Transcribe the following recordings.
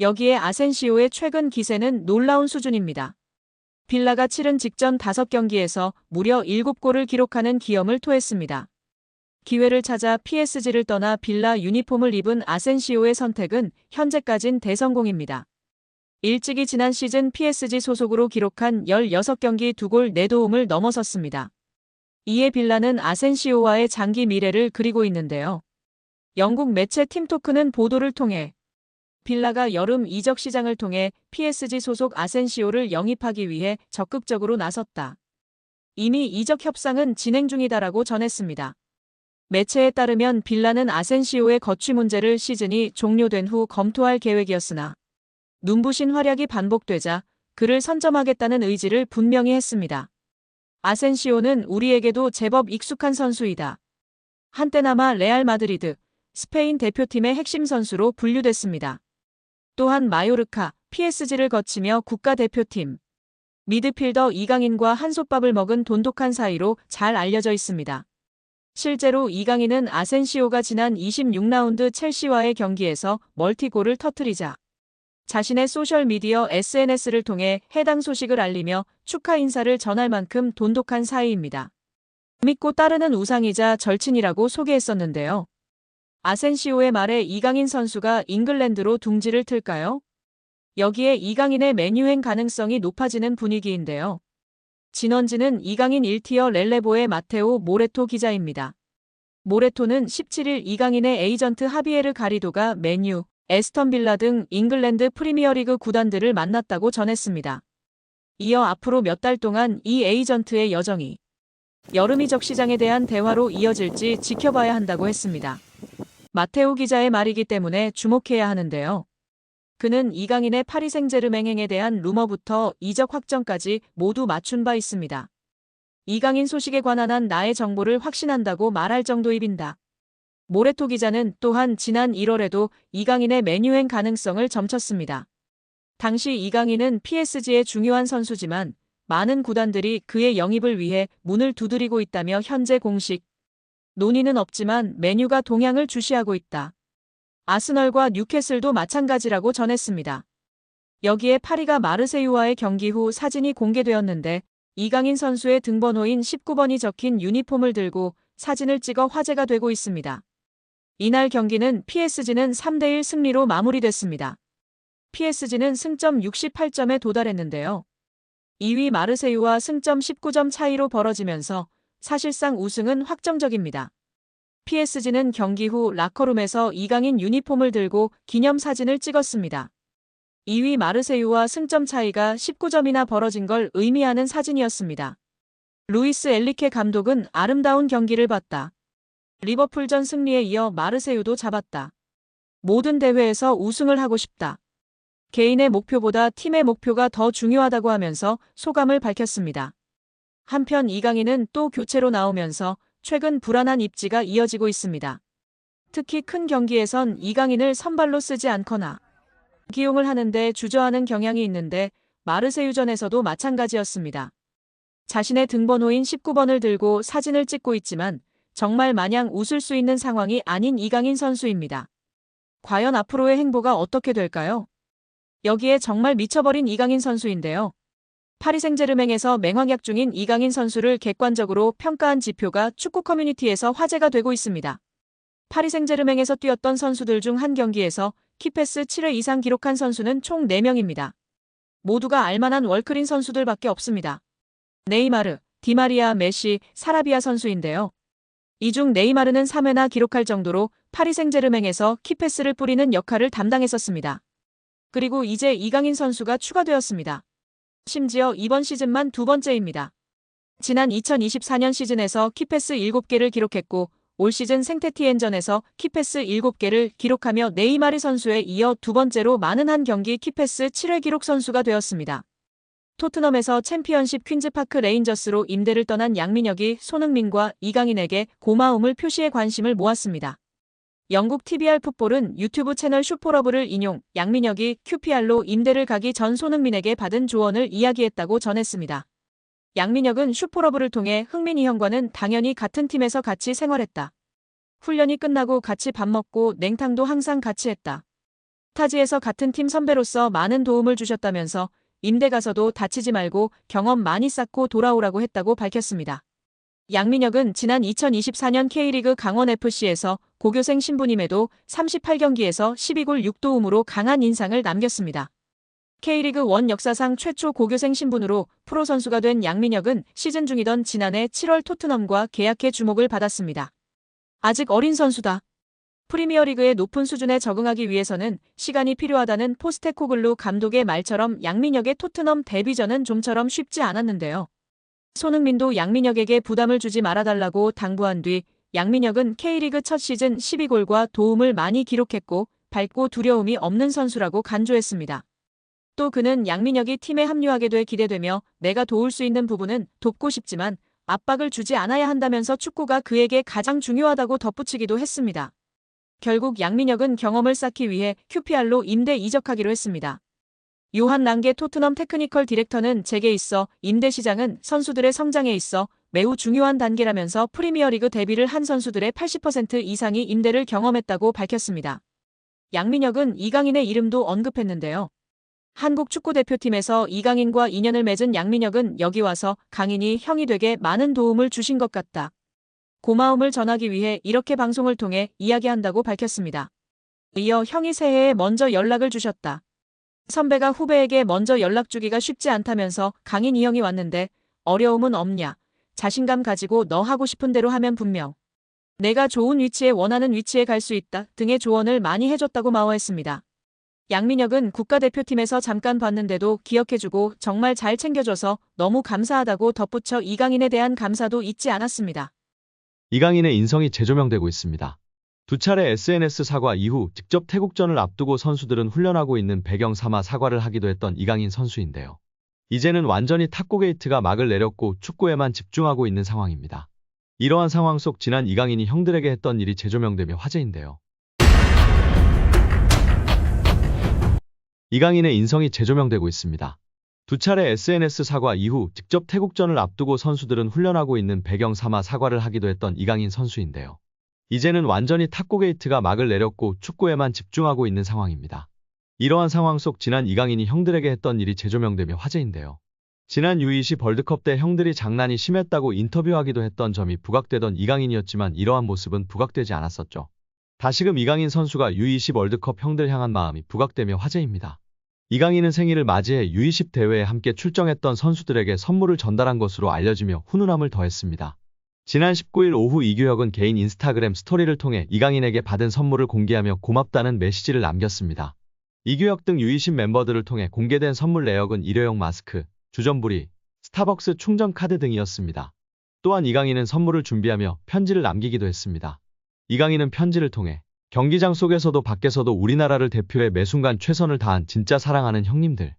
여기에 아센시오의 최근 기세는 놀라운 수준입니다. 빌라가 치른 직전 5경기에서 무려 7골을 기록하는 기염을 토했습니다. 기회를 찾아 PSG를 떠나 빌라 유니폼을 입은 아센시오의 선택은 현재까진 대성공입니다. 일찍이 지난 시즌 PSG 소속으로 기록한 16경기 2골 4도움을 넘어섰습니다. 이에 빌라는 아센시오와의 장기 미래를 그리고 있는데요. 영국 매체 팀토크는 보도를 통해 빌라가 여름 이적 시장을 통해 PSG 소속 아센시오를 영입하기 위해 적극적으로 나섰다. 이미 이적 협상은 진행 중이다라고 전했습니다. 매체에 따르면 빌라는 아센시오의 거취 문제를 시즌이 종료된 후 검토할 계획이었으나 눈부신 활약이 반복되자 그를 선점하겠다는 의지를 분명히 했습니다. 아센시오는 우리에게도 제법 익숙한 선수이다. 한때나마 레알 마드리드, 스페인 대표팀의 핵심 선수로 분류됐습니다. 또한 마요르카, PSG를 거치며 국가대표팀, 미드필더 이강인과 한솥밥을 먹은 돈독한 사이로 잘 알려져 있습니다. 실제로 이강인은 아센시오가 지난 26라운드 첼시와의 경기에서 멀티골을 터뜨리자 자신의 소셜미디어 SNS를 통해 해당 소식을 알리며 축하 인사를 전할 만큼 돈독한 사이입니다. 믿고 따르는 우상이자 절친이라고 소개했었는데요. 아센시오의 말에 이강인 선수가 잉글랜드로 둥지를 틀까요? 여기에 이강인의 맨유행 가능성이 높아지는 분위기인데요. 진원지는 이강인 1티어 렐레보의 마테오 모레토 기자입니다. 모레토는 17일 이강인의 에이전트 하비에르 가리도가 맨유, 에스턴 빌라 등 잉글랜드 프리미어리그 구단들을 만났다고 전했습니다. 이어 앞으로 몇 달 동안 이 에이전트의 여정이 여름 이적 시장에 대한 대화로 이어질지 지켜봐야 한다고 했습니다. 마테오 기자의 말이기 때문에 주목해야 하는데요. 그는 이강인의 파리 생제르맹행에 대한 루머부터 이적 확정까지 모두 맞춘 바 있습니다. 이강인 소식에 관한 한 나의 정보를 확신한다고 말할 정도입니다. 모레토 기자는 또한 지난 1월에도 이강인의 맨유행 가능성을 점쳤습니다. 당시 이강인은 PSG의 중요한 선수지만 많은 구단들이 그의 영입을 위해 문을 두드리고 있다며 현재 공식 논의는 없지만 맨유가 동향을 주시하고 있다. 아스널과 뉴캐슬도 마찬가지라고 전했습니다. 여기에 파리가 마르세유와의 경기 후 사진이 공개되었는데 이강인 선수의 등번호인 19번이 적힌 유니폼을 들고 사진을 찍어 화제가 되고 있습니다. 이날 경기는 PSG는 3대1 승리로 마무리됐습니다. PSG는 승점 68점에 도달했는데요. 2위 마르세유와 승점 19점 차이로 벌어지면서 사실상 우승은 확정적입니다. PSG는 경기 후 라커룸에서 이강인 유니폼을 들고 기념사진을 찍었습니다. 2위 마르세유와 승점 차이가 19점이나 벌어진 걸 의미하는 사진이었습니다. 루이스 엘리케 감독은 아름다운 경기를 봤다. 리버풀전 승리에 이어 마르세유도 잡았다. 모든 대회에서 우승을 하고 싶다. 개인의 목표보다 팀의 목표가 더 중요하다고 하면서 소감을 밝혔습니다. 한편 이강인은 또 교체로 나오면서 최근 불안한 입지가 이어지고 있습니다. 특히 큰 경기에선 이강인을 선발로 쓰지 않거나 기용을 하는데 주저하는 경향이 있는데 마르세유전에서도 마찬가지였습니다. 자신의 등번호인 19번을 들고 사진을 찍고 있지만 정말 마냥 웃을 수 있는 상황이 아닌 이강인 선수입니다. 과연 앞으로의 행보가 어떻게 될까요? 여기에 정말 미쳐버린 이강인 선수인데요. 파리 생제르맹에서 맹활약 중인 이강인 선수를 객관적으로 평가한 지표가 축구 커뮤니티에서 화제가 되고 있습니다. 파리 생제르맹에서 뛰었던 선수들 중 한 경기에서 키패스 7회 이상 기록한 선수는 총 4명입니다. 모두가 알만한 월클인 선수들밖에 없습니다. 네이마르, 디마리아, 메시, 사라비아 선수인데요. 이 중 네이마르는 3회나 기록할 정도로 파리 생제르맹에서 키패스를 뿌리는 역할을 담당했었습니다. 그리고 이제 이강인 선수가 추가되었습니다. 심지어 이번 시즌만 2번째입니다. 지난 2024년 시즌에서 키패스 7개를 기록했고 올 시즌 생테티엔전에서 키패스 7개를 기록하며 네이마르 선수에 이어 2번째로 많은 한 경기 키패스 7회 기록 선수가 되었습니다. 토트넘에서 챔피언십 퀸즈파크 레인저스로 임대를 떠난 양민혁이 손흥민과 이강인에게 고마움을 표시해 관심을 모았습니다. 영국 TVR 풋볼은 유튜브 채널 슈퍼러브를 인용, 양민혁이 QPR로 임대를 가기 전 손흥민에게 받은 조언을 이야기했다고 전했습니다. 양민혁은 슈퍼러브를 통해 흥민이 형과는 당연히 같은 팀에서 같이 생활했다. 훈련이 끝나고 같이 밥 먹고 냉탕도 항상 같이 했다. 스타즈에서 같은 팀 선배로서 많은 도움을 주셨다면서 임대 가서도 다치지 말고 경험 많이 쌓고 돌아오라고 했다고 밝혔습니다. 양민혁은 지난 2024년 K리그 강원FC에서 고교생 신분임에도 38경기에서 12골 6도움으로 강한 인상을 남겼습니다. K리그 1 역사상 최초 고교생 신분으로 프로 선수가 된 양민혁은 시즌 중이던 지난해 7월 토트넘과 계약해 주목을 받았습니다. 아직 어린 선수다. 프리미어리그의 높은 수준에 적응하기 위해서는 시간이 필요하다는 포스테코글루 감독의 말처럼 양민혁의 토트넘 데뷔전은 좀처럼 쉽지 않았는데요. 손흥민도 양민혁에게 부담을 주지 말아달라고 당부한 뒤 양민혁은 K리그 첫 시즌 12골과 도움을 많이 기록했고 밝고 두려움이 없는 선수라고 간주했습니다. 또 그는 양민혁이 팀에 합류하게 돼 기대되며 내가 도울 수 있는 부분은 돕고 싶지만 압박을 주지 않아야 한다면서 축구가 그에게 가장 중요하다고 덧붙이기도 했습니다. 결국 양민혁은 경험을 쌓기 위해 QPR로 임대 이적하기로 했습니다. 요한 랑게 토트넘 테크니컬 디렉터는 제게 있어 임대 시장은 선수들의 성장에 있어 매우 중요한 단계라면서 프리미어리그 데뷔를 한 선수들의 80% 이상이 임대를 경험했다고 밝혔습니다. 양민혁은 이강인의 이름도 언급했는데요. 한국 축구대표팀에서 이강인과 인연을 맺은 양민혁은 여기 와서 강인이 형이 되게 많은 도움을 주신 것 같다. 고마움을 전하기 위해 이렇게 방송을 통해 이야기한다고 밝혔습니다. 이어 형이 새해에 먼저 연락을 주셨다. 선배가 후배에게 먼저 연락 주기가 쉽지 않다면서 강인 이 형이 왔는데 어려움은 없냐. 자신감 가지고 너 하고 싶은 대로 하면 분명. 내가 좋은 위치에 원하는 위치에 갈 수 있다 등의 조언을 많이 해줬다고 마워했습니다. 양민혁은 국가대표팀에서 잠깐 봤는데도 기억해주고 정말 잘 챙겨줘서 너무 감사하다고 덧붙여 이강인에 대한 감사도 잊지 않았습니다. 이강인의 인성이 재조명되고 있습니다. 두 차례 SNS 사과 이후 직접 태국전을 앞두고 선수들은 훈련하고 있는 배경 삼아 사과를 하기도 했던 이강인 선수인데요. 이제는 완전히 탁구 게이트가 막을 내렸고 축구에만 집중하고 있는 상황입니다. 이러한 상황 속 지난 이강인이 형들에게 했던 일이 재조명되며 화제인데요. 이강인의 인성이 재조명되고 있습니다. 두 차례 SNS 사과 이후 직접 태국전을 앞두고 선수들은 훈련하고 있는 배경 삼아 사과를 하기도 했던 이강인 선수인데요. 이제는 완전히 탁구 게이트가 막을 내렸고 축구에만 집중하고 있는 상황입니다. 이러한 상황 속 지난 이강인이 형들에게 했던 일이 재조명되며 화제인데요. 지난 U20 월드컵 때 형들이 장난이 심했다고 인터뷰하기도 했던 점이 부각되던 이강인이었지만 이러한 모습은 부각되지 않았었죠. 다시금 이강인 선수가 U20 월드컵 형들 향한 마음이 부각되며 화제입니다. 이강인은 생일을 맞이해 U20 대회에 함께 출정했던 선수들에게 선물을 전달한 것으로 알려지며 훈훈함을 더했습니다. 지난 19일 오후 이규혁은 개인 인스타그램 스토리를 통해 이강인에게 받은 선물을 공개하며 고맙다는 메시지를 남겼습니다. 이규혁 등 U20 멤버들을 통해 공개된 선물 내역은 일회용 마스크, 주전부리, 스타벅스 충전 카드 등이었습니다. 또한 이강인은 선물을 준비하며 편지를 남기기도 했습니다. 이강인은 편지를 통해 경기장 속에서도 밖에서도 우리나라를 대표해 매순간 최선을 다한 진짜 사랑하는 형님들.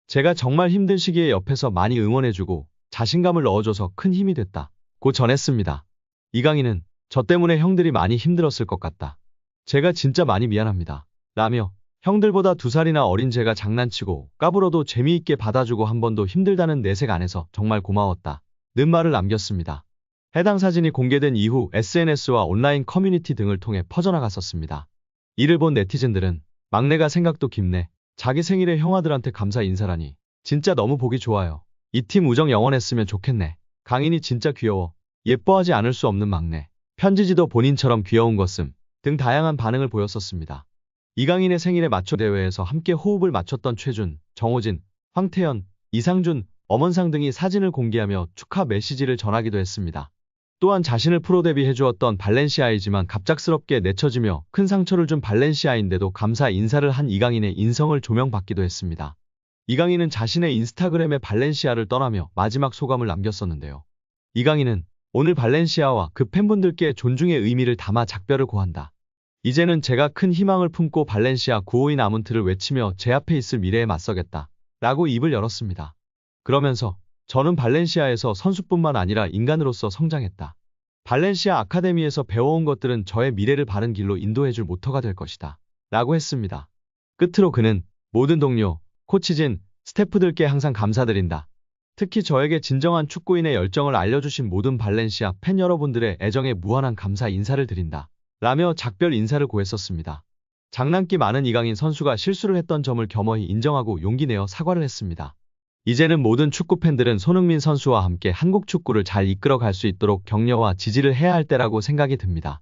제가 정말 힘든 시기에 옆에서 많이 응원해주고 자신감을 넣어줘서 큰 힘이 됐다. 고 전했습니다. 이강인은 저 때문에 형들이 많이 힘들었을 것 같다. 제가 진짜 많이 미안합니다. 라며 형들보다 2살이나 어린 제가 장난치고 까불어도 재미있게 받아주고 한 번도 힘들다는 내색 안에서 정말 고마웠다. 는 말을 남겼습니다. 해당 사진이 공개된 이후 SNS와 온라인 커뮤니티 등을 통해 퍼져나갔었습니다. 이를 본 네티즌들은 막내가 생각도 깊네. 자기 생일에 형아들한테 감사 인사라니. 진짜 너무 보기 좋아요. 이 팀 우정 영원했으면 좋겠네. 강인이 진짜 귀여워. 예뻐하지 않을 수 없는 막내. 편지지도 본인처럼 귀여운 것음 등 다양한 반응을 보였었습니다. 이강인의 생일에 맞춰 대회에서 함께 호흡을 맞췄던 최준, 정호진, 황태현, 이상준, 엄원상 등이 사진을 공개하며 축하 메시지를 전하기도 했습니다. 또한 자신을 프로 데뷔해주었던 발렌시아이지만 갑작스럽게 내쳐지며 큰 상처를 준 발렌시아인데도 감사 인사를 한 이강인의 인성을 조명받기도 했습니다. 이강인은 자신의 인스타그램에 발렌시아를 떠나며 마지막 소감을 남겼었는데요. 이강인은 오늘 발렌시아와 그 팬분들께 존중의 의미를 담아 작별을 고한다. 이제는 제가 큰 희망을 품고 발렌시아 952 아문트를 외치며 제 앞에 있을 미래에 맞서겠다. 라고 입을 열었습니다. 그러면서 저는 발렌시아에서 선수뿐만 아니라 인간으로서 성장했다. 발렌시아 아카데미에서 배워온 것들은 저의 미래를 바른 길로 인도해줄 모터가 될 것이다. 라고 했습니다. 끝으로 그는 모든 동료, 코치진, 스태프들께 항상 감사드린다. 특히 저에게 진정한 축구인의 열정을 알려주신 모든 발렌시아 팬 여러분들의 애정에 무한한 감사 인사를 드린다. 라며 작별 인사를 고했었습니다. 장난기 많은 이강인 선수가 실수를 했던 점을 겸허히 인정하고 용기 내어 사과를 했습니다. 이제는 모든 축구 팬들은 손흥민 선수와 함께 한국 축구를 잘 이끌어 갈 수 있도록 격려와 지지를 해야 할 때라고 생각이 듭니다.